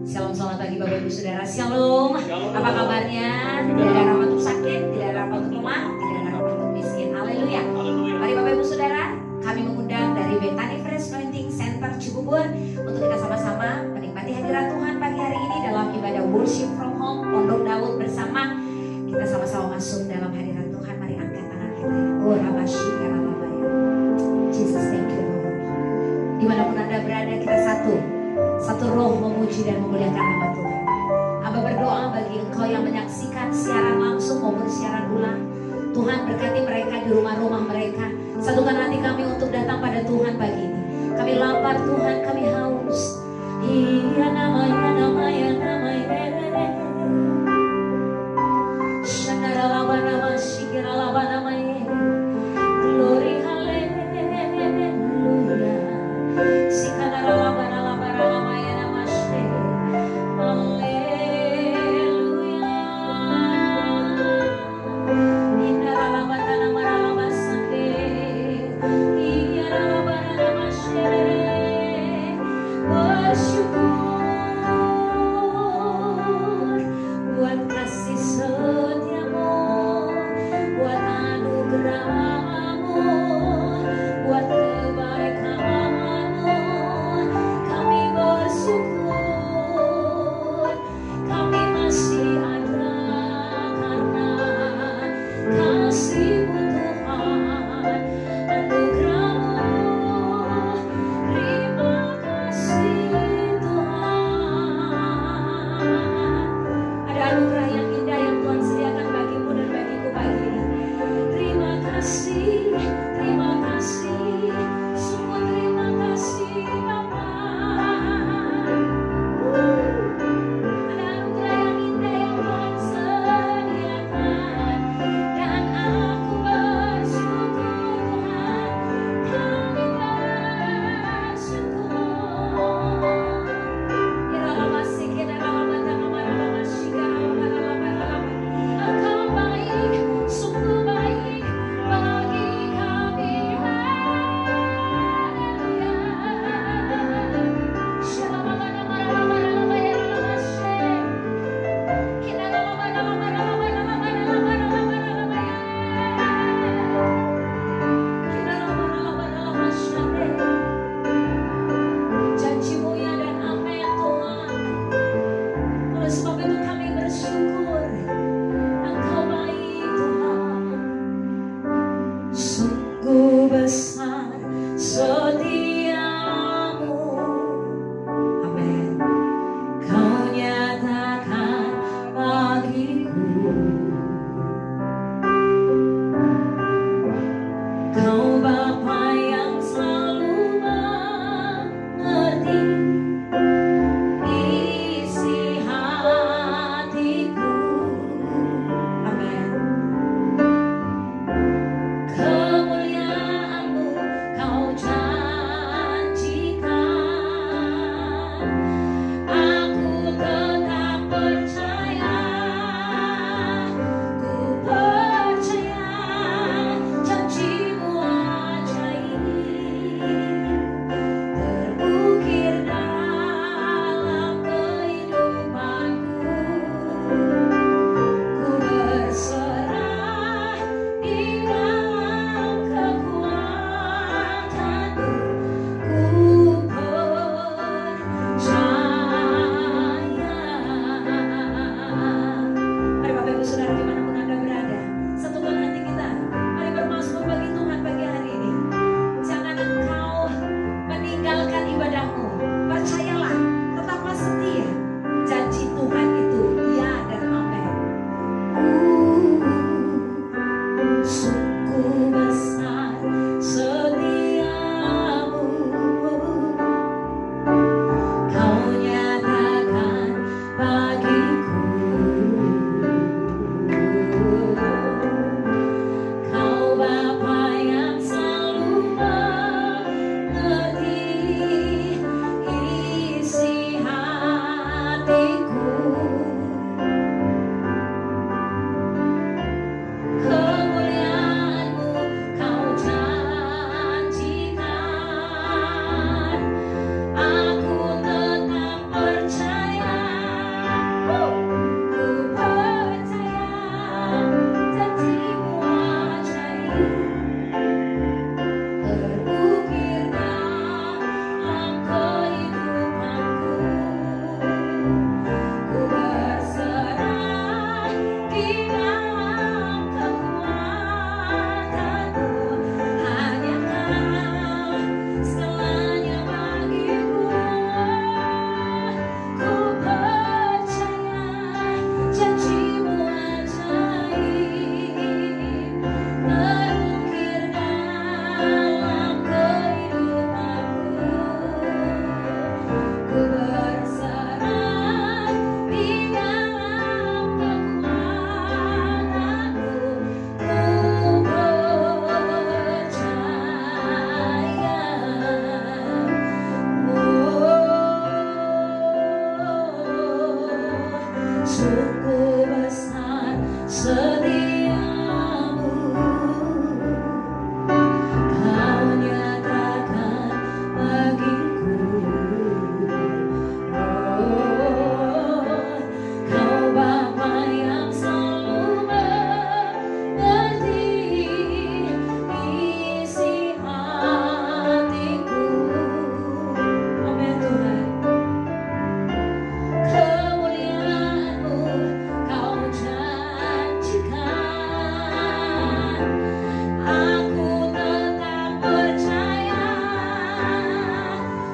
Shalom, selamat pagi Bapak Ibu Saudara. Shalom. Shalom. Apa kabarnya? Tidak ada harapan untuk sakit, tidak ada harapan untuk lemah, tidak ada harapan untuk miskin. Haleluya. Haleluya. Mari Bapak Ibu Saudara, kami mengundang dari Bethany Fresh Anointing Center Cibubur untuk kita sama-sama menikmati hadirat Tuhan pagi hari ini dalam ibadah Worship from Home Pondok Daud bersama. Kita sama-sama masuk dalam hadirat Tuhan. Mari angkat tangan kita. Oh Rabashi Karabaya. Jesus, thank you Lord. Dimanapun Anda berada, kita satu roh memuji dan memuliakan nama Tuhan. Amba berdoa bagi engkau yang menyaksikan siaran langsung maupun siaran ulang. Tuhan berkati mereka di rumah-rumah mereka. Satukan hati kami untuk datang pada Tuhan pagi ini. Kami lapar Tuhan, kami haus. Iya namanya. Shandaralaba nama shikiralaba namanya. Glory hallelujah. Sikanaralaba nalaba namanya namaste. Hallelujah. Inaralaba tanamaralaba sande. Iyaralaba namaste. Bersyukur. Sungguh besar setiamu, Kau nyatakan bagiku. Kau Bapa yang selalu mengerti isi hatiku. Amin Tuhan. Kemuliaan-Mu Kau janjikan, aku tetap percaya,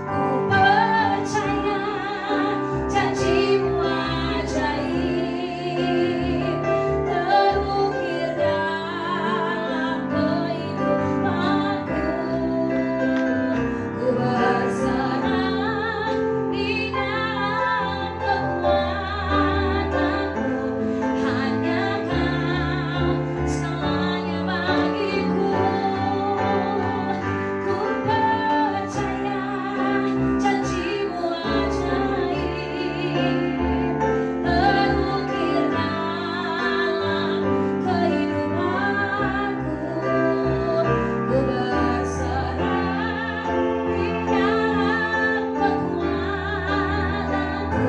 ku percaya janji-Mu ajaib terukir dalam kehidupanku. Ku berserah di dalam kekuatan-Mu, hanya Kau segalanya bagiku. Ku percaya janji-Mu ajaib terukir dalam kehidupanku. Ku berserah di dalam kekuatan-Mu,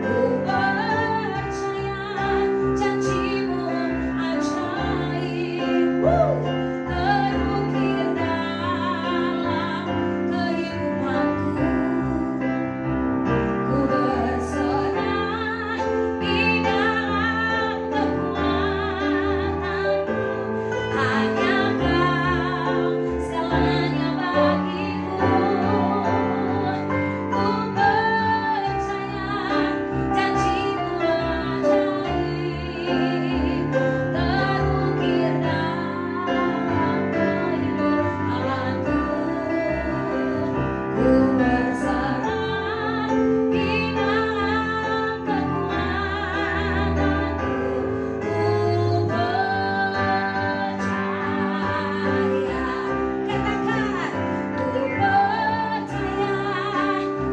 ku percaya janji-Mu ajaib terukir dalam kehidupanku. Ku berserah di dalam kekuatan-Mu, hanya Kau segalanya bagiku. Ku percaya janji-Mu ajaib terukir dalam kehidupanku. Ku berserah di dalam kekuatan-Mu, ku percaya. Katakan, ku percaya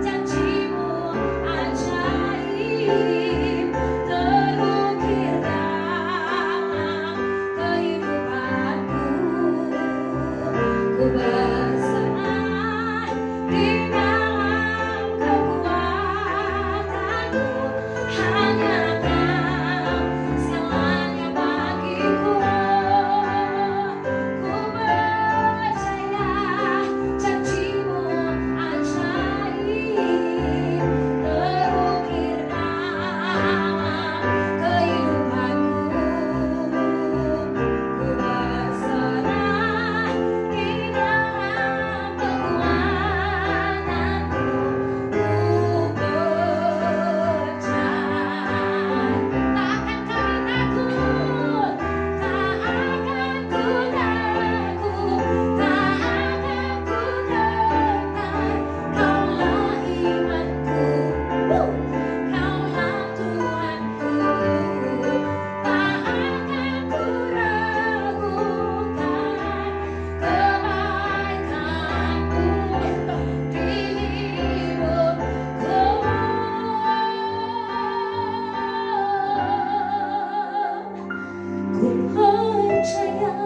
janji-Mu ajaib terukir dalam kehidupanku. Ku berserah di dalam kekuatan-Mu, hanya Kau segalanya bagiku. Ku percaya janji-Mu ajaib terukir dalam kehidupanku. Ku berserah di dalam kekuatan-Mu, ku percaya. Tak akan kami takut, tak akan ku takut, tak akan ku gentar. Kaulah imanku, Kaulah Tuhanku. Tak akan ku ragukan kebaikan-Mu di hidupku. Ku percaya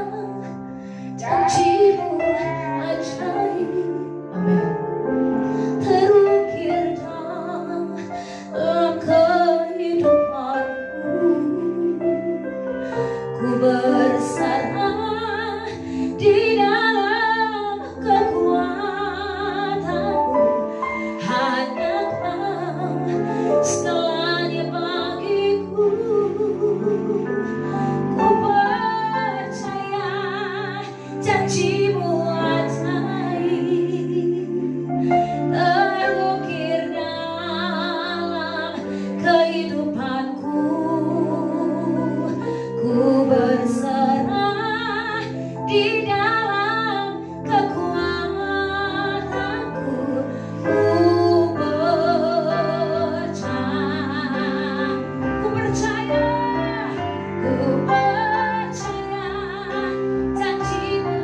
janji-Mu ajaib, amin, terukir dalam kehidupanku. Ku berserah di dalam kekuatan-Mu, hanya Kau segalanya bagiku. Ku percaya janji-Mu ajaib terukir dalam kehidupanku. Ku berserah di dalam kekuatan-Ku. Ku percaya, ku percaya, ku percaya janji-Mu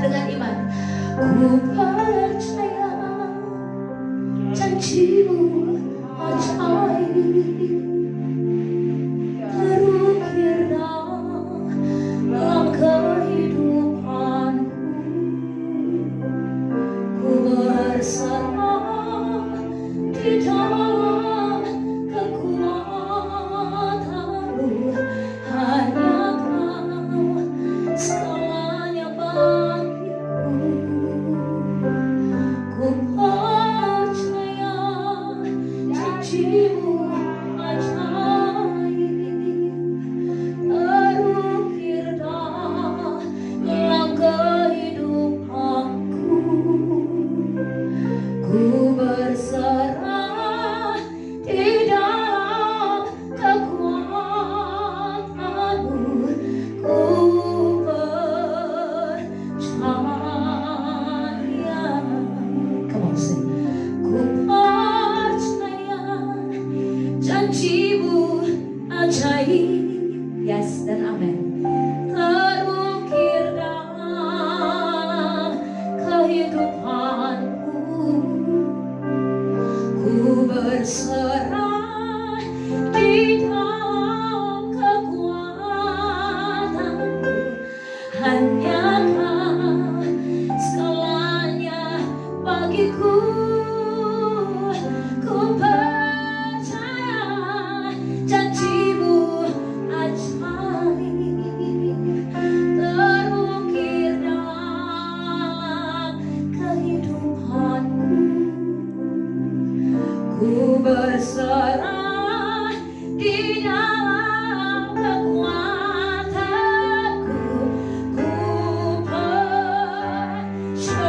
dengan iman. Ku percaya janji-Mu ajaib, terukir dalam kehidupanku. Ku berserah di dalam kekuatan-Mu, hanya Kau segalanya bagiku. Ku percaya janji-Mu ajaib, terukir dalam kehidupanku. Ku berserah di dalam kekuatan-Mu. Ku percaya. Come on, sing. Ku percaya janji-Mu ajaib. Yes dan amin. Terukir dalam kehidupanku. Ku berserah di dalam kekuatan-Mu, hanya Kau segalanya bagiku. Ku percaya janji-Mu ajaib, terukir dalam kehidupanku. Ku berserah di dalam kekuatanku. Ku percaya,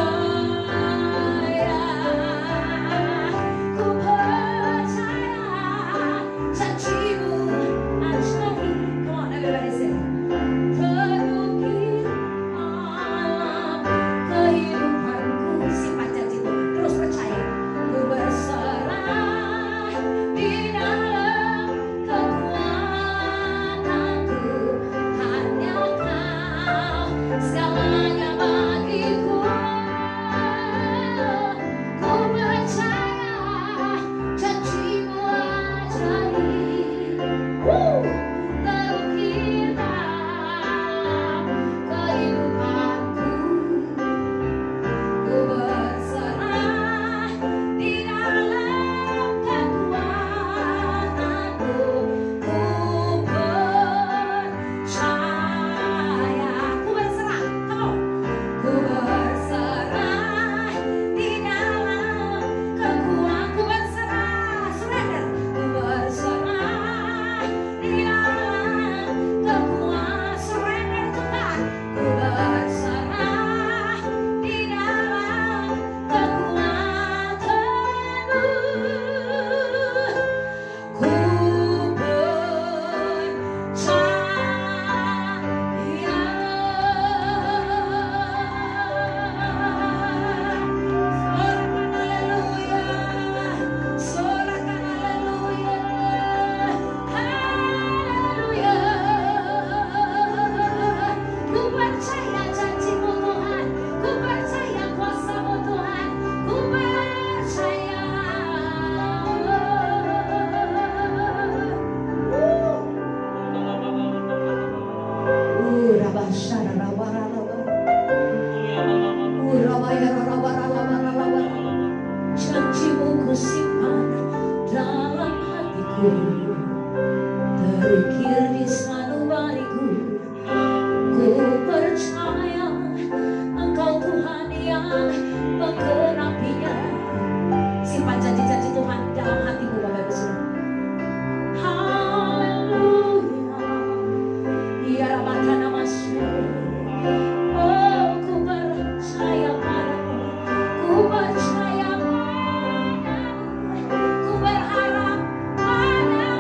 ku percaya janji-Mu ajaib. Come on, everybody say. Terukir dalam kehidupanku. Simpan janji Tuhan, terus percaya. Ku berserah di dalam kekuatanku, hanya Kau segalanya bagiku. Ku percaya janji-Mu ajaib, terukir dalam kehidupanku. Ku berserah di dalam kekuatanku. Ku percaya. Ku berserah. Come on. Ku berserah di dalam kekuatan. Ku berserah. Surrender. Ku berserah di dalam kekuatan. Surrender to God. Ku berserah di dalam kekuatan-Mu. Ku percaya. Sorakan haleluya, haleluya. Ku percaya janji-Mu Tuhan, ku percaya kuasa-Mu Tuhan, ku percaya. Rabashara rabaralaba, urabaya rabaralaba. Janji-Mu ku simpan dalam hatiku, terukir di sanubariku. Ku percaya Engkau Tuhan yang menggenapinya. Simpan janji-janji Tuhan dalam hatimu, Bapak Ibu Saudara. Haleluya. Ya Rabbana Masya. Oh, ku percaya padamu, ku percaya padamu, ku berharap padamu.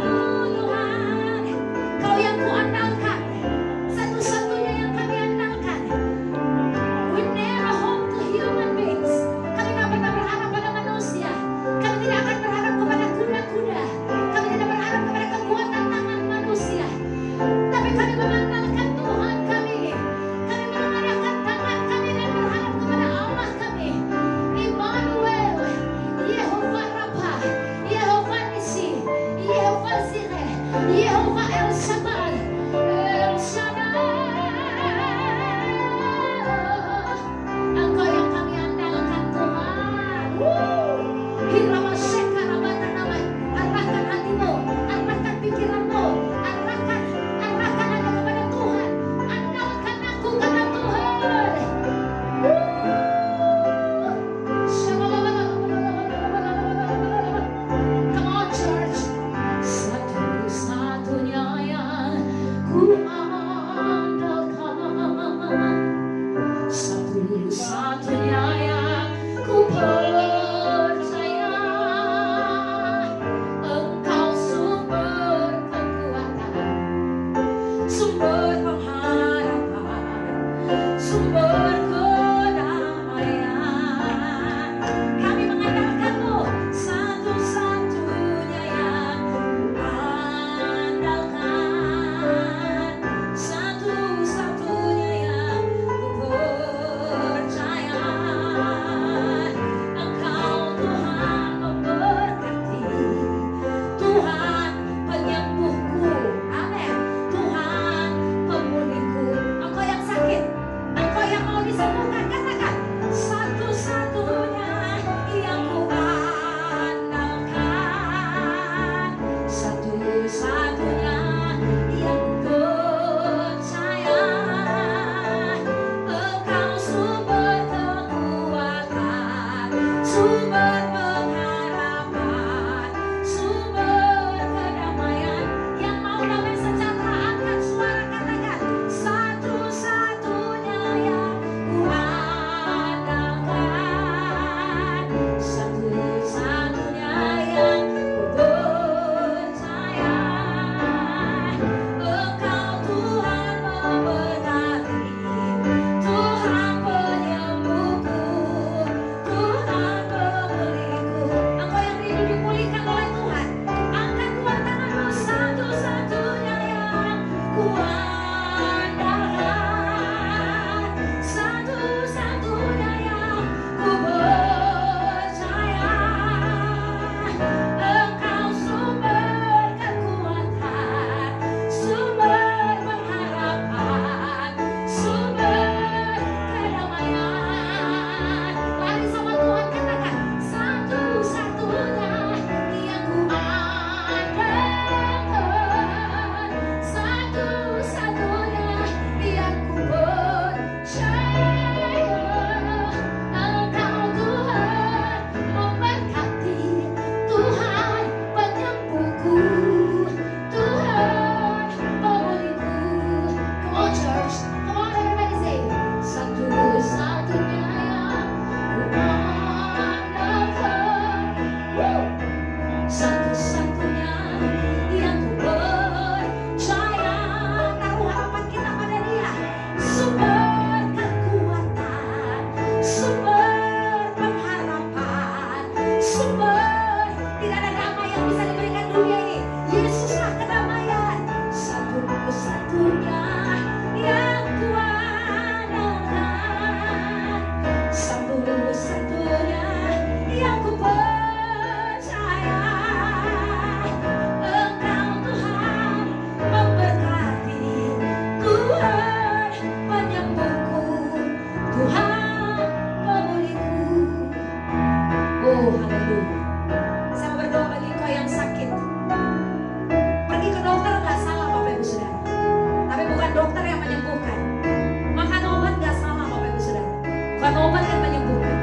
yang menyembuhkan,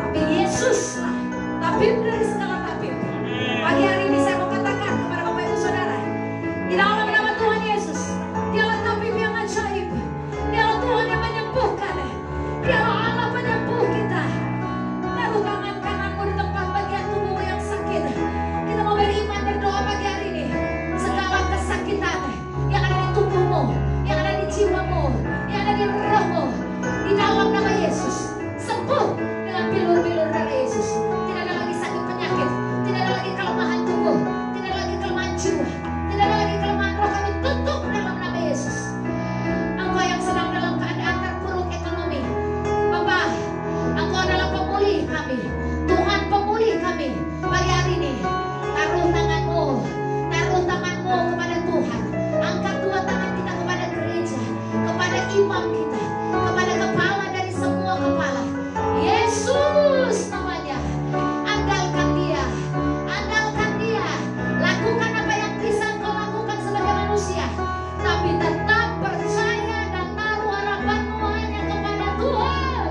tapi Yesuslah tabib dari segala tabib. Pagi hari ini saya mau katakan kepada Bapak Ibu Saudara, di dalam nama Tuhan Yesus, Dialah tabib yang ajaib, Dialah Tuhan yang menyembuhkan, Dialah Allah penyembuh kita. Taruh tangan kananmu di tempat bagian tubuhmu yang sakit. Kita mau beriman berdoa pagi hari ini. Segala kesakitan yang ada di tubuhmu, yang ada di jiwamu, yang ada di rohmu, di dalam nama Yesus sembuh dengan bilur-bilur darah Yesus. Tidak ada lagi sakit penyakit, tidak ada lagi kelemahan tubuh, tidak ada lagi kelemahan jiwa, tidak ada lagi kelemahan roh. Kami tutup dalam nama Yesus. Engkau yang sedang dalam keadaan terpuruk ekonomi, Bapak, Engkau adalah pemulih kami, Tuhan pemulih kami. Pagi hari ini taruh tanganmu kepada Tuhan. Angkat dua tangan kita kepada gereja, kepada imam kita, kepada kepala dari semua kepala. Yesus namanya. Andalkan dia, andalkan dia. Lakukan apa yang bisa kau lakukan sebagai manusia, tapi tetap percaya dan taruh harapanmu hanya kepada Tuhan.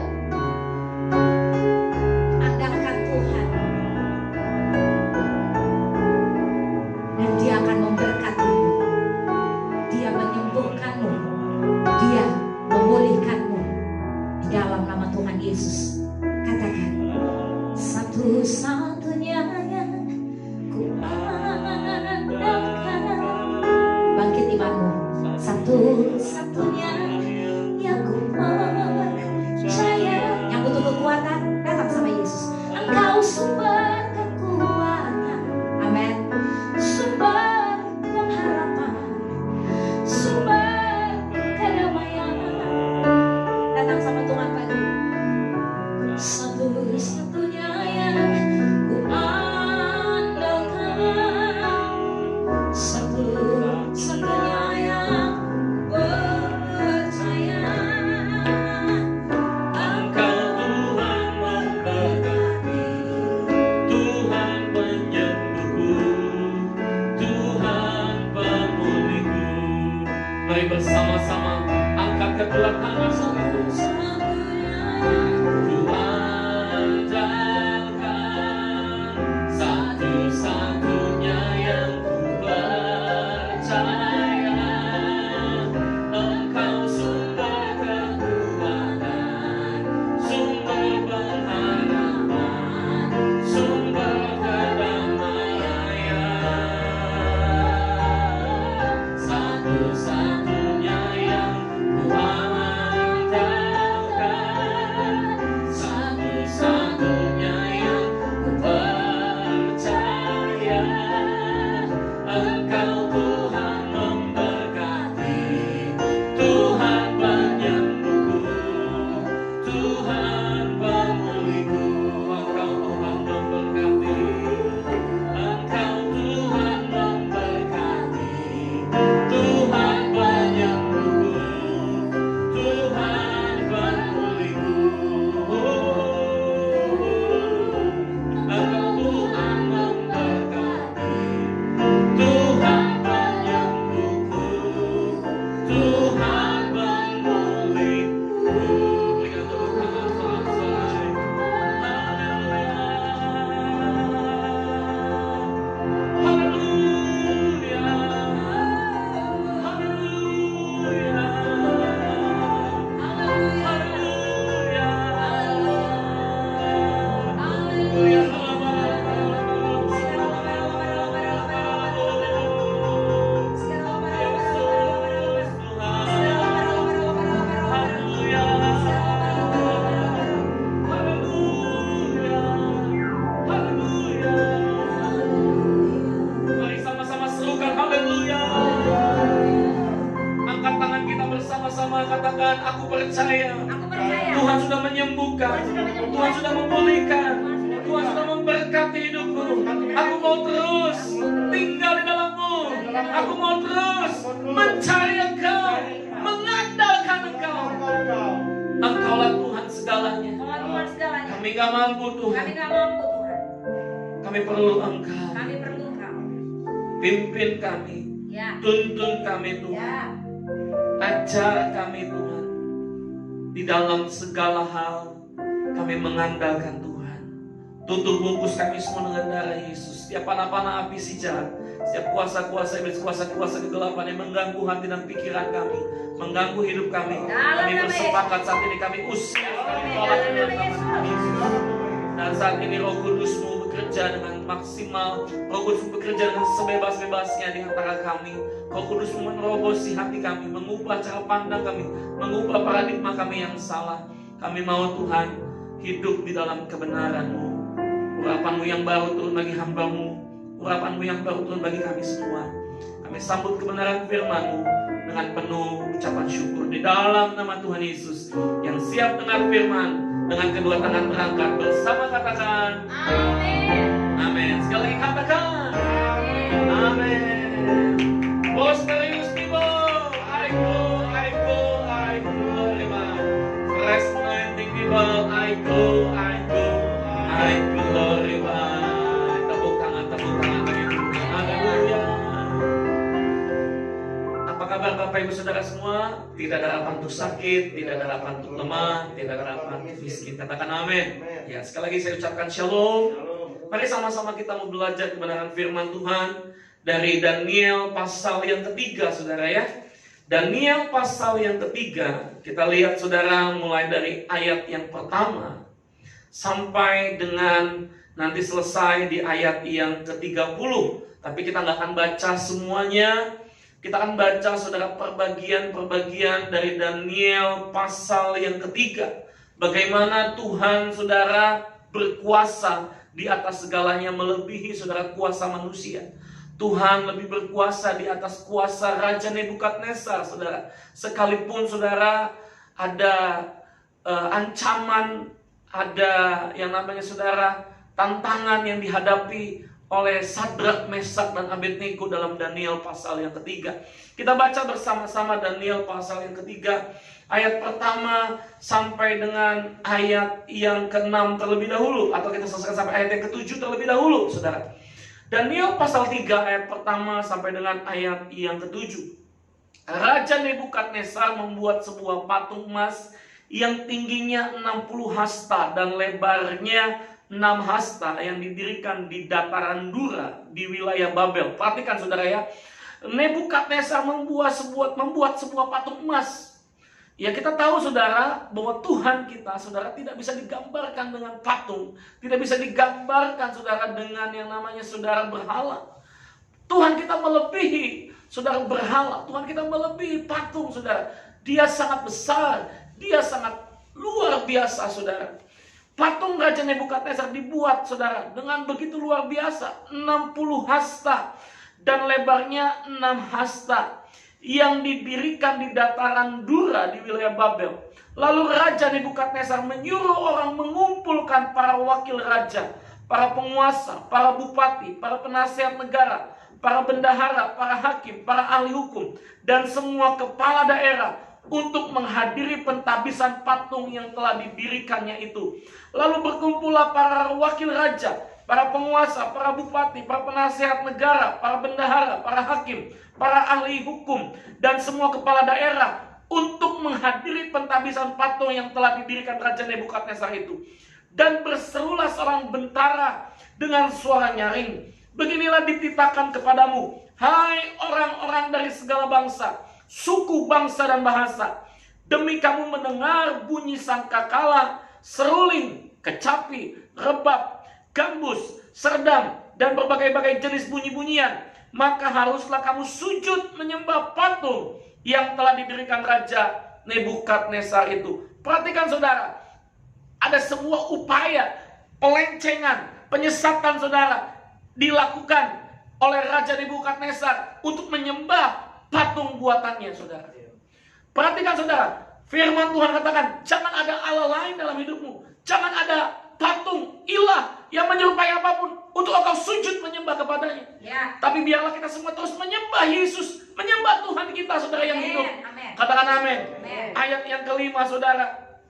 Andalkan Tuhan, dan Dia akan memberkatimu. Dia menyembuhkanmu, Dia memulihkanmu. Di dalam nama Tuhan Yesus, katakan, satu-satunya yang ku andalkan. Bangkit imanmu. Satu-satunya yang ku percaya. Yang butuh kekuatan, datang sama Yesus. Engkau sumber kekuatan, amin. Sumber pengharapan, sumber kedamaian. Datang sama Tuhan pagi. Satu-satunya yang ku andalkan, satu-satunya yang percaya. Engkau Tuhan memberkati, Tuhan penyembuhku, Tuhan pemulihku. Mari bersama-sama angkat kedua tangan. Satu-satunya yang ku percaya, Engkau sumber kekuatan, sumber pengharapan, sumber kedamaian. Satu-satunya yang ku andalkan, satu-satunya yang ku percaya. Engkau Tuhan memberkati, Tuhan penyembuhku, Tuhan pemulihku. Engkau Tuhan memberkati, Engkau Tuhan memberkati, Tuhan penyembuhku, Tuhan pemulihku. Engkau Tuhan memberkati, Tuhan penyembuhku, Tuhan pemulihku. Berikan tepuk tangan selesai. Haleluya, haleluya, haleluya, haleluya, Mari sama-sama serukan haleluya. Angkat tangan kita bersama-sama, katakan, aku percaya. Aku percaya. Tuhan sudah menyembuhkan, Tuhan sudah memulihkan, Tuhan sudah memberkati hidupku. Aku mau terus tinggal di dalam-Mu. Aku mau terus mencari Engkau, mengandalkan Engkau. Engkaulah Tuhan segalanya. Tuhan segalanya. Kami gak mampu Tuhan. Kami gak mampu Tuhan. Kami perlu Engkau. Kami perlu Engkau. Pimpin kami, Ya. tuntun kami Tuhan. Ya. Ajar kami Tuhan di dalam segala hal, Kami mengandalkan Tuhan. Tutup bungkus kami semua dengan darah Yesus. Setiap panah-panah api si jahat, setiap kuasa-kuasa iblis, kuasa-kuasa kegelapan yang mengganggu hati dan pikiran kami, mengganggu hidup kami, kami bersepakat saat ini kami usir, kami tolak dengan nama Yesus. Dan saat ini Roh Kudus-Mu bekerja dengan maksimal, Roh Kudus bekerja dengan sebebas-bebasnya di antara kami. Roh Kudus-Mu menerobosi hati kami, mengubah cara pandang kami, mengubah paradigma kami yang salah. Kami mau Tuhan hidup di dalam kebenaran-Mu. Urapan-Mu yang baru turun bagi hamba-Mu, urapan-Mu yang baru turun bagi kami semua. Kami sambut kebenaran firman-Mu dengan penuh ucapan syukur di dalam nama Tuhan Yesus yang siap dengar firman dengan kedua tangan terangkat bersama katakan amin. Amin. Sekali lagi katakan amin. Posterius people, I go, fresh anointing people, I go, glorify. Tepuk tangan bagi Tuhan. Haleluya. Apa kabar Bapak Ibu Saudara semua? Tidak ada harapan untuk sakit, tidak ada harapan untuk lemah, tidak ada harapan untuk miskin. Katakan amin. Ya, sekali lagi saya ucapkan shalom. Mari sama-sama kita mau belajar kebenaran firman Tuhan dari Daniel pasal yang ketiga, Saudara ya. Daniel pasal yang ketiga, kita lihat Saudara mulai dari ayat yang pertama sampai dengan nanti selesai di ayat yang ke-30. Tapi kita nggak akan baca semuanya. Kita akan baca Saudara perbagian-perbagian dari Daniel pasal yang ketiga. Bagaimana Tuhan Saudara berkuasa di atas segalanya, melebihi Saudara kuasa manusia. Tuhan lebih berkuasa di atas kuasa Raja Nebukadnezar, Saudara. Sekalipun Saudara ada ancaman, ada yang namanya Saudara tantangan yang dihadapi oleh Sadrak, Mesak, dan Abednego dalam Daniel pasal yang ketiga. Kita baca bersama-sama Daniel pasal yang ketiga, ayat pertama sampai dengan ayat yang ke-6 terlebih dahulu, atau kita selesaikan sampai ayat yang ke-7 terlebih dahulu, Saudara. Daniel pasal 3 ayat pertama sampai dengan ayat yang ke-7. Raja Nebukadnezar membuat sebuah patung emas yang tingginya 60 hasta dan lebarnya 6 hasta yang didirikan di dataran Dura di wilayah Babel. Perhatikan Saudara ya. Nebukadnezar membuat sebuah patung emas. Ya, kita tahu Saudara bahwa Tuhan kita Saudara tidak bisa digambarkan dengan patung, tidak bisa digambarkan Saudara dengan yang namanya Saudara berhala. Tuhan kita melebihi Saudara berhala, Tuhan kita melebihi patung Saudara. Dia sangat besar, dia sangat luar biasa Saudara. Patung Raja Nebukadnezar dibuat Saudara dengan begitu luar biasa, 60 hasta dan lebarnya 6 hasta, yang didirikan di dataran Dura di wilayah Babel. Lalu Raja Nebukadnezar menyuruh orang mengumpulkan para wakil raja, para penguasa, para bupati, para penasihat negara, para bendahara, para hakim, para ahli hukum, dan semua kepala daerah untuk menghadiri pentabisan patung yang telah didirikannya itu. Lalu berkumpullah para wakil raja, para penguasa, para bupati, para penasihat negara, para bendahara, para hakim, para ahli hukum, dan semua kepala daerah untuk menghadiri pentabisan patung yang telah didirikan Raja Nebukadnezar itu. Dan berserulah seorang bentara dengan suara nyaring, beginilah dititahkan kepadamu, hai orang-orang dari segala bangsa, suku, bangsa, dan bahasa, demi kamu mendengar bunyi sangkakala, seruling, kecapi, rebab, gambus, serdam, dan berbagai-bagai jenis bunyi-bunyian, maka haruslah kamu sujud menyembah patung yang telah didirikan Raja Nebukadnezar itu. Perhatikan Saudara, ada sebuah upaya pelencengan, penyesatan Saudara dilakukan oleh Raja Nebukadnezar untuk menyembah patung buatannya Saudara. Perhatikan Saudara, firman Tuhan katakan, jangan ada Allah lain dalam hidupmu, jangan ada patung ilah yang menyerupai apapun untuk engkau sujud menyembah kepadanya. Ya. Tapi biarlah kita semua terus menyembah Yesus, menyembah Tuhan kita Saudara yang hidup. Amen. Katakan amin. Ayat yang kelima Saudara,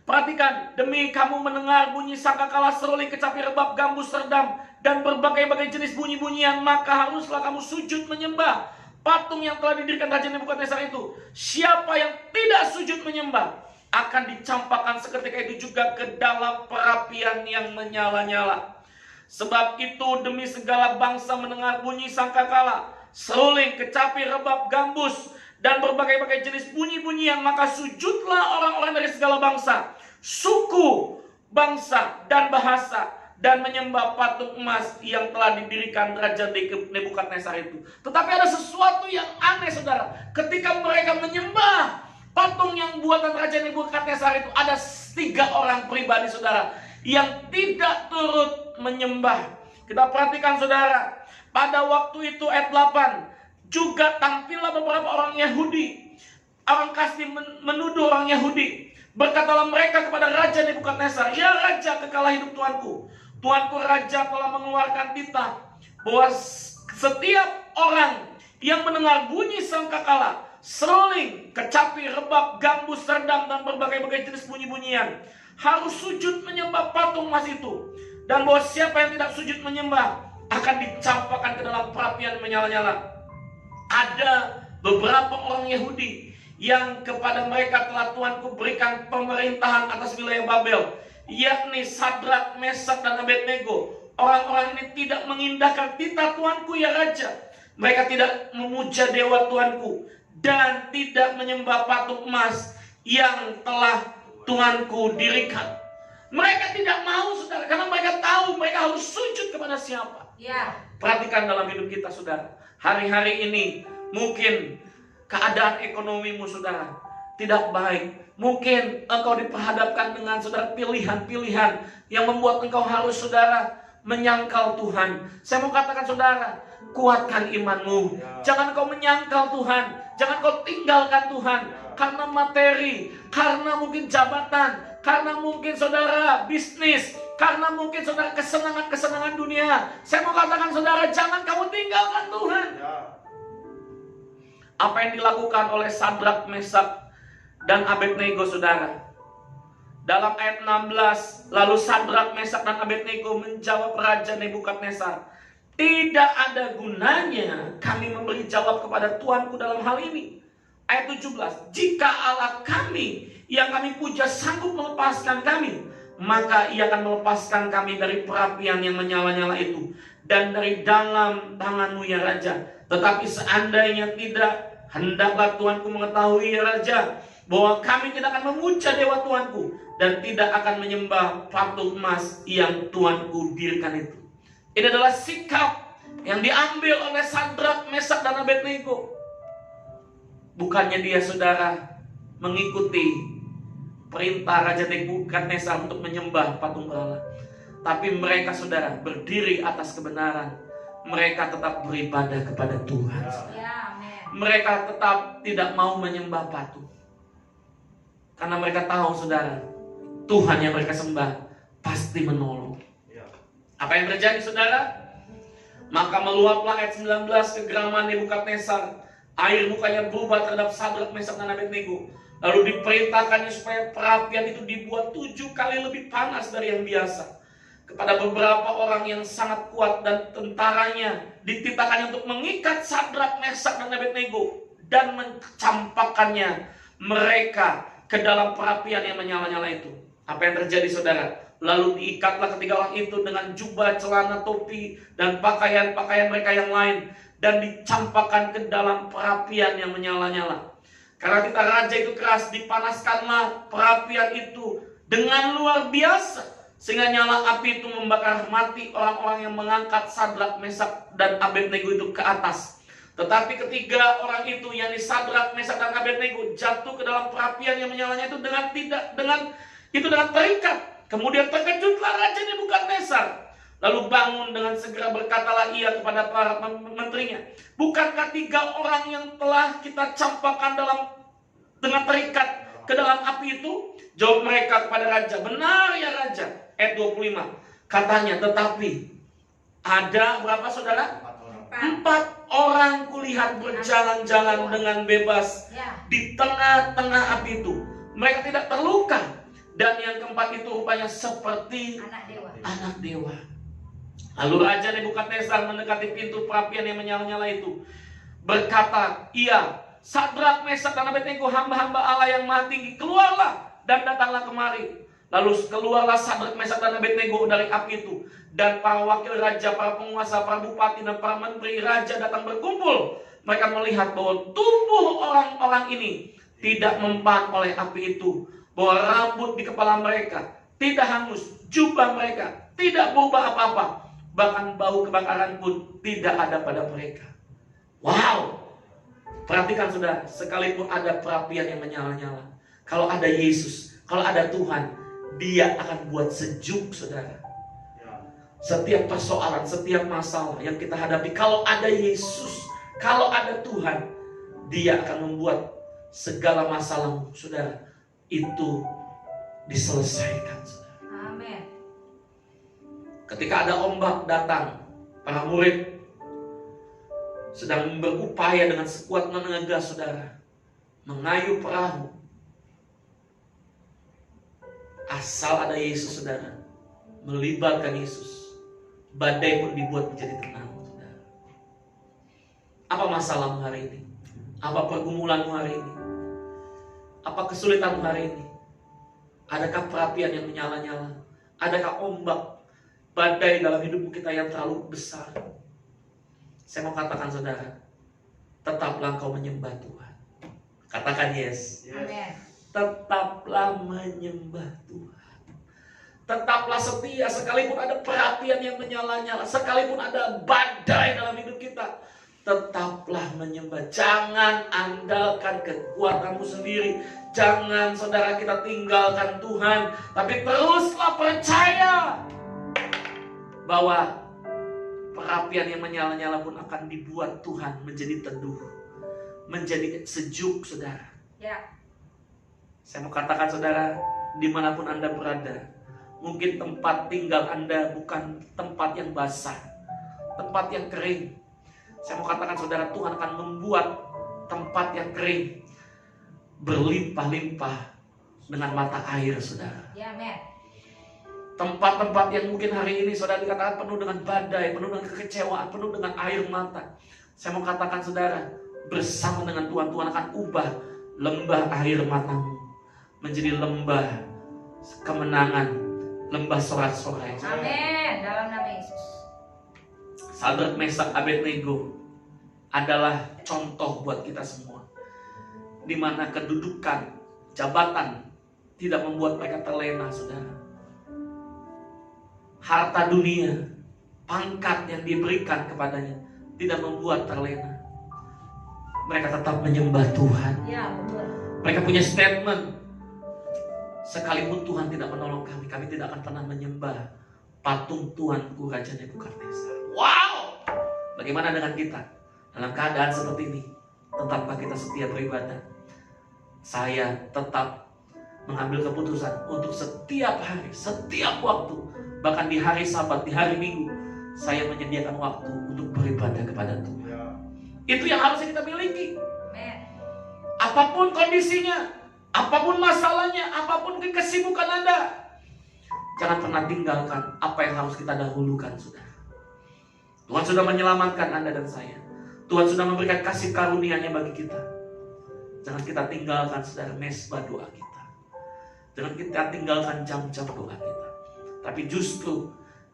perhatikan, demi kamu mendengar bunyi sangkakala, seruling, kecapi, rebab, gambus, serdam, dan berbagai-bagai jenis bunyi-bunyian, maka haruslah kamu sujud menyembah patung yang telah didirikan Raja Nebukadnezar itu. Siapa yang tidak sujud menyembah, akan dicampakkan seketika itu juga ke dalam perapian yang menyala-nyala. Sebab itu demi segala bangsa mendengar bunyi sangkakala, seruling, kecapi, rebab, gambus, dan berbagai-bagai jenis bunyi-bunyian, maka sujudlah orang-orang dari segala bangsa, suku, bangsa, dan bahasa, dan menyembah patung emas yang telah didirikan Raja Nebukadnezar itu. Tetapi ada sesuatu yang aneh, saudara. Ketika mereka menyembah patung yang buatan Raja Nebukadnezar itu, ada 3 orang pribadi, saudara, yang tidak turut menyembah. Kita perhatikan, saudara, pada waktu itu ayat 8, juga tampillah beberapa orang Yahudi. Orang Kasdi menuduh orang Yahudi. Berkatalah mereka kepada Raja Nebukadnezar, "Ya Raja, kekalah hidup Tuanku. Tuanku Raja telah mengeluarkan titah bahwa setiap orang yang mendengar bunyi sangkakala, seruling, kecapi, rebab, gambus, serdam, dan berbagai-bagai jenis bunyi-bunyian harus sujud menyembah patung emas itu. Dan bahwa siapa yang tidak sujud menyembah akan dicampakkan ke dalam perapian menyala-nyala." Ada beberapa orang Yahudi yang kepada mereka telah Tuanku berikan pemerintahan atas wilayah Babel, yakni Sadrak, Mesak, dan Abednego. Orang-orang ini tidak mengindahkan titah Tuanku ya Raja. Mereka tidak memuja dewa Tuanku dan tidak menyembah patung emas yang telah Tuanku dirikan. Mereka tidak mau, saudara, karena mereka tahu mereka harus sujud kepada siapa. Ya. Perhatikan dalam hidup kita, saudara. Hari-hari ini mungkin keadaan ekonomimu, saudara, tidak baik. Mungkin engkau diperhadapkan dengan, saudara, pilihan-pilihan yang membuat engkau harus, saudara, menyangkal Tuhan. Saya mau katakan, saudara, kuatkan imanmu. Jangan kau menyangkal Tuhan. Jangan kau tinggalkan Tuhan karena materi, karena mungkin jabatan, karena mungkin, saudara, bisnis, karena mungkin, saudara, kesenangan-kesenangan dunia. Saya mau katakan, saudara, jangan kamu tinggalkan Tuhan. Apa yang dilakukan oleh Sadrak, Mesak, dan Abednego, saudara? Dalam ayat 16, lalu Sadrak, Mesak, dan Abednego menjawab Raja Nebukadnezar, "Tidak ada gunanya kami memberi jawab kepada Tuanku dalam hal ini." Ayat 17, "Jika Allah kami yang kami puja sanggup melepaskan kami, maka ia akan melepaskan kami dari perapian yang menyala-nyala itu dan dari dalam tanganmu ya Raja. Tetapi seandainya tidak, hendaklah Tuanku mengetahui ya Raja, bahwa kami tidak akan memuja dewa Tuanku dan tidak akan menyembah patung emas yang Tuanku dirikan itu." Ini adalah sikap yang diambil oleh Sadrak, Mesak, dan Abednego. Bukannya dia, saudara, mengikuti perintah Raja Nebukadnezar untuk menyembah patung berhala, tapi mereka, saudara, berdiri atas kebenaran. Mereka tetap beribadah kepada Tuhan. Ya, amen. Mereka tetap tidak mau menyembah patung, karena mereka tahu, saudara, Tuhan yang mereka sembah pasti menolong. Apa yang terjadi, saudara? Maka meluaplah ayat 19 kegeraman Nebukadnezar. Air mukanya berubah terhadap Sadrak, Mesak, dan Abednego. Lalu diperintahkannya supaya perapian itu dibuat 7 kali lebih panas dari yang biasa. Kepada beberapa orang yang sangat kuat dan tentaranya dititahkannya untuk mengikat Sadrak, Mesak, dan Abednego dan mencampakkannya mereka ke dalam perapian yang menyala-nyala itu. Apa yang terjadi, saudara? Lalu diikatlah ketiga orang itu dengan jubah, celana, topi, dan pakaian-pakaian mereka yang lain, dan dicampakkan ke dalam perapian yang menyala-nyala. Karena titah raja itu keras, dipanaskanlah perapian itu dengan luar biasa, sehingga nyala api itu membakar mati orang-orang yang mengangkat Sadrak, Mesak, dan Abednego itu ke atas. Tetapi ketiga orang itu, yakni Sadrak, Mesak, dan Abednego, jatuh ke dalam perapian yang menyalanya itu dengan terikat. Kemudian terkejutlah Raja Nebukadnezar. Lalu bangun dengan segera berkatalah ia kepada para menterinya, "Bukankah 3 orang yang telah kita campakkan dengan terikat ke dalam api itu?" Jawab mereka kepada raja, "Benar ya Raja." Ayat 25 katanya, "Tetapi ada berapa, saudara? 4 orang kulihat berjalan-jalan dengan bebas di tengah-tengah api itu. Mereka tidak terluka. Dan yang keempat itu rupanya seperti anak dewa." Lalu Raja Nebukadnezar mendekati pintu perapian yang menyala-nyala itu. Berkata ia, "Sadrak, Mesak, dan Abednego, hamba-hamba Allah yang maha tinggi, keluarlah dan datanglah kemari. Lalu keluarlah Sadrak, Mesak, dan Abednego dari api itu. Dan para wakil raja, para penguasa, para bupati, dan para menteri raja datang berkumpul. Mereka melihat bahwa tubuh orang-orang ini tidak mempan oleh api itu. Bahwa rambut di kepala mereka tidak hangus, jubah mereka tidak berubah apa-apa. Bahkan bau kebakaran pun tidak ada pada mereka. Wow! Perhatikan saudara, sekalipun ada perapian yang menyala-nyala, kalau ada Yesus, kalau ada Tuhan, Dia akan buat sejuk, saudara. Setiap persoalan, setiap masalah yang kita hadapi, kalau ada Yesus, kalau ada Tuhan, Dia akan membuat segala masalahmu, saudara, itu diselesaikan, saudara. Amin. Ketika ada ombak datang, para murid sedang berupaya dengan sekuat tenaga, saudara, mengayuh perahu. Asal ada Yesus, saudara, melibatkan Yesus, badai pun dibuat menjadi tenang, saudara. Apa masalahmu hari ini? Apa pergumulanmu hari ini? Apa kesulitanmu hari ini? Adakah perapian yang menyala-nyala? Adakah ombak, badai dalam hidupmu kita yang terlalu besar? Saya mau katakan, saudara, tetaplah engkau menyembah Tuhan. Katakan yes. Amin. Tetaplah menyembah Tuhan. Tetaplah setia sekalipun ada perapian yang menyala-nyala, sekalipun ada badai dalam hidup kita. Tetaplah menyembah. Jangan andalkan kekuatanmu sendiri. Jangan saudara kita tinggalkan Tuhan, tapi teruslah percaya bahwa perapian yang menyala-nyala pun akan dibuat Tuhan menjadi teduh, menjadi sejuk, saudara. Ya. Saya mau katakan, saudara, dimanapun Anda berada, mungkin tempat tinggal Anda bukan tempat yang basah, tempat yang kering. Saya mau katakan, saudara, Tuhan akan membuat tempat yang kering berlimpah-limpah dengan mata air, saudara. Ya, amin. Tempat-tempat yang mungkin hari ini, saudara, dikatakan penuh dengan badai, penuh dengan kekecewaan, penuh dengan air mata. Saya mau katakan, saudara, bersama dengan Tuhan, Tuhan akan ubah lembah air matamu menjadi lembah kemenangan, lembah sorak-sorai. Amin. Dalam nama Yesus. Sadrak, Mesak, Abednego adalah contoh buat kita semua, di mana kedudukan, jabatan tidak membuat mereka terlena, saudara. Harta dunia, pangkat yang diberikan kepadanya tidak membuat terlena. Mereka tetap menyembah Tuhan. Ya, betul. Mereka punya statement, sekalipun Tuhan tidak menolong kami, kami tidak akan pernah menyembah patung Tuanku Raja Nebukadnezar. Wow! Bagaimana dengan kita? Dalam keadaan seperti ini, tetapkah kita setia beribadah? Saya tetap mengambil keputusan untuk setiap hari, setiap waktu, bahkan di hari Sabat, di hari Minggu, saya menyediakan waktu untuk beribadah kepada Tuhan. Itu yang harusnya kita miliki. Amin. Apapun kondisinya, apapun masalahnya, apapun kesibukan Anda, jangan pernah tinggalkan apa yang harus kita dahulukan, saudara. Tuhan sudah menyelamatkan Anda dan saya. Tuhan sudah memberikan kasih karunia-Nya bagi kita. Jangan kita tinggalkan, saudara, mesbah doa kita. Jangan kita tinggalkan jam-jam doa kita. Tapi justru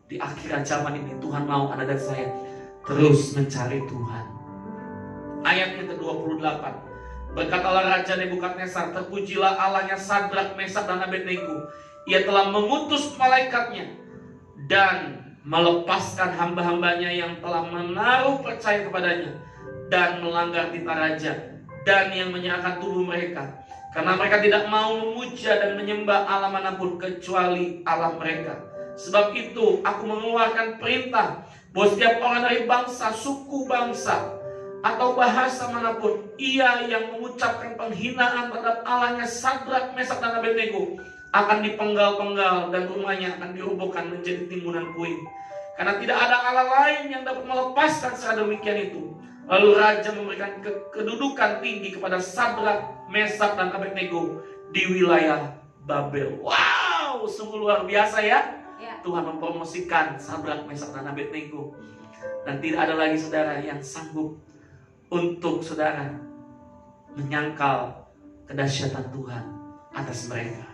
di akhirat zaman ini, Tuhan mau Anda dan saya terus mencari Tuhan. Ayat yang ke-28. Berkatalah Raja Nebukadnezar, terpujilah Allahnya Sadrak, Mesak, dan Abednego. Ia telah mengutus malaikatnya dan melepaskan hamba-hambanya yang telah menaruh percaya kepadanya dan melanggar titah raja, dan yang menyerahkan tubuh mereka, karena mereka tidak mau memuja dan menyembah Allah manapun kecuali Allah mereka. Sebab itu aku mengeluarkan perintah bahwa setiap orang dari bangsa, suku bangsa, atau bahasa manapun, ia yang mengucapkan penghinaan terhadap Allahnya Sadrak, Mesak, dan Abednego akan dipenggal-penggal dan rumahnya akan dirobohkan menjadi timbunan puing. Karena tidak ada Allah lain yang dapat melepaskan secara demikian itu. Lalu raja memberikan kedudukan tinggi kepada Sadrak, Mesak, dan Abednego di wilayah Babel. Wow, sungguh luar biasa ya. Tuhan mempromosikan Sadrak, Mesak, dan Abednego. Dan tidak ada lagi saudara yang sanggup untuk saudara menyangkal kedahsyatan Tuhan atas mereka.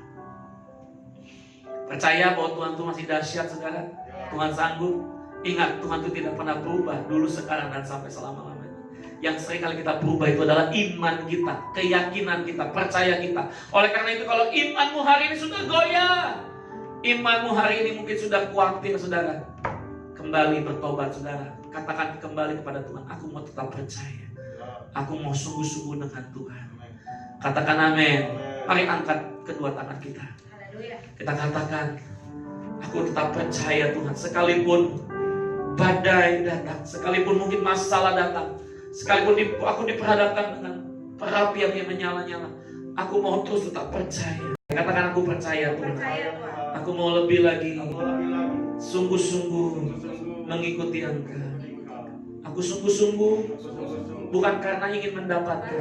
Percaya bahwa Tuhan itu masih dahsyat, saudara. Tuhan sanggup. Ingat, Tuhan itu tidak pernah berubah, dulu, sekarang, dan sampai selama-lamanya. Yang sering kali kita berubah itu adalah iman kita, keyakinan kita, percaya kita. Oleh karena itu, kalau imanmu hari ini sudah goyah, imanmu hari ini mungkin sudah khawatir, saudara, kembali bertobat, saudara. Katakan kembali kepada Tuhan, aku mau tetap percaya. Aku mau sungguh-sungguh dengan Tuhan. Katakan amin. Mari angkat kedua tangan kita. Kita katakan, aku tetap percaya Tuhan. Sekalipun badai datang, sekalipun mungkin masalah datang, sekalipun aku diperhadapkan dengan perapian yang menyala-nyala, aku mau terus tetap percaya. Katakan, aku percaya Tuhan. Aku mau lebih lagi sungguh-sungguh mengikuti Engkau. Aku sungguh-sungguh bukan karena ingin mendapatkan,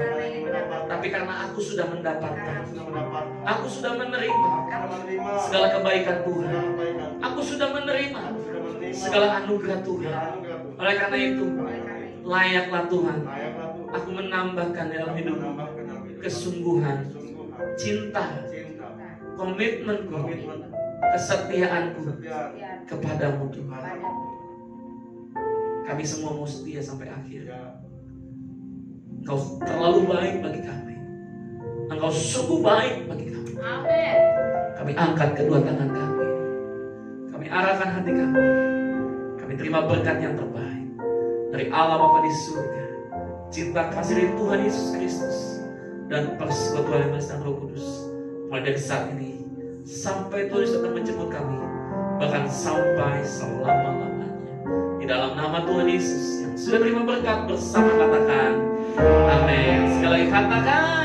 tapi karena aku sudah mendapatkan. Aku sudah menerima segala kebaikan Tuhan. Aku sudah menerima segala anugerah Tuhan. Oleh karena itu, layaklah Tuhan aku menambahkan dalam hidupku kesungguhan, cinta, komitmenku, kesetiaanku kepadamu Tuhan. Kami semua mau setia sampai akhir. Engkau terlalu baik bagi kami. Engkau sungguh baik bagi kami. Amin. Kami angkat kedua tangan kami. Kami arahkan hati kami. Kami terima berkat yang terbaik dari Allah Bapa di surga, cinta kasih dari Tuhan Yesus Kristus, dan persekutuan yang dan Roh Kudus, mulai dari saat ini sampai Tuhan Yesus akan menjemput kami, bahkan sampai selama-lamanya. Di dalam nama Tuhan Yesus yang sudah terima berkat bersama, katakan amin. Sekali lagi katakan